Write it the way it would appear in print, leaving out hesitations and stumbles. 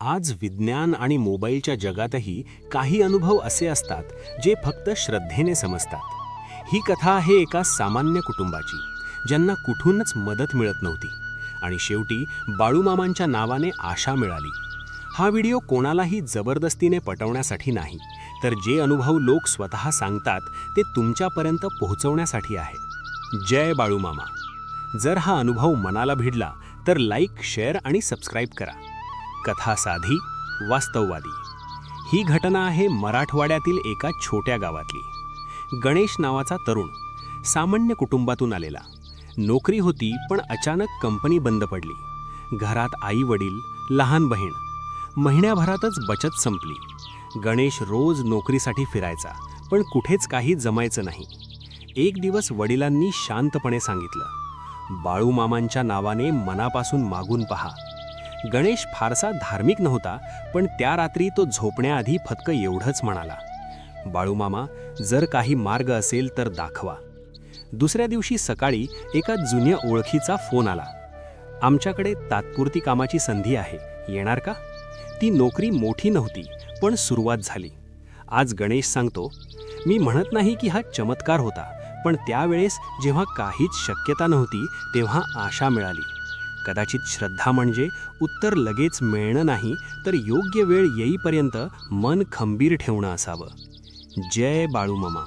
आज विज्ञान आणि मोबाईलच्या जगातही काही अनुभव असे असतात जे फक्त श्रद्धेने समजतात। ही कथा आहे एका सामान्य कुटुंबाची, ज्यांना कुठूनच मदत मिळत नव्हती आणि शेवटी बाळूमामांच्या नावाने आशा मिळाली। हा व्हिडिओ कोणालाही जबरदस्तीने पटवण्यासाठी नाही, तर जे अनुभव लोक स्वतः सांगतात ते तुमच्यापर्यंत पोहोचवण्यासाठी आहे। जय बाळूमामा। जर हा अनुभव मनाला भिडला तर लाईक, शेअर आणि सबस्क्राईब करा। कथा साधी, वास्तववादी। ही घटना आहे मराठवाड्यातील एका छोट्या गावातली। गणेश नावाचा तरुण सामान्य कुटुंबातून आलेला। नोकरी होती, पण अचानक कंपनी बंद पडली। घरात आई वडील, लहान बहीण। महिन्याभरातच बचत संपली। गणेश रोज नोकरीसाठी फिरायचा, पण कुठेच काही जमायचं नाही। एक दिवस वडिलांनी शांतपणे सांगितलं, बाळूमामांच्या नावाने मनापासून मागून पहा। गणेश फारसा धार्मिक नव्हता, पण त्या रात्री तो झोपण्याआधी फक्त एवढंच म्हणाला, बाळूमामा, जर काही मार्ग असेल तर दाखवा। दुसऱ्या दिवशी सकाळी एका जुन्या ओळखीचा फोन आला, आमच्याकडे तात्पुरती कामाची संधी आहे, येणार का? ती नोकरी मोठी नव्हती, पण सुरुवात झाली। आज गणेश सांगतो, मी म्हणत नाही की हा चमत्कार होता, पण त्यावेळेस जेव्हा काहीच शक्यता नव्हती तेव्हा आशा मिळाली। कदाचित श्रद्धा म्हणजे उत्तर लगेच मिळणं नाही, तर योग्य वेळ येईपर्यंत मन खंबीर ठेवणं असावं। जय बाळूमामा।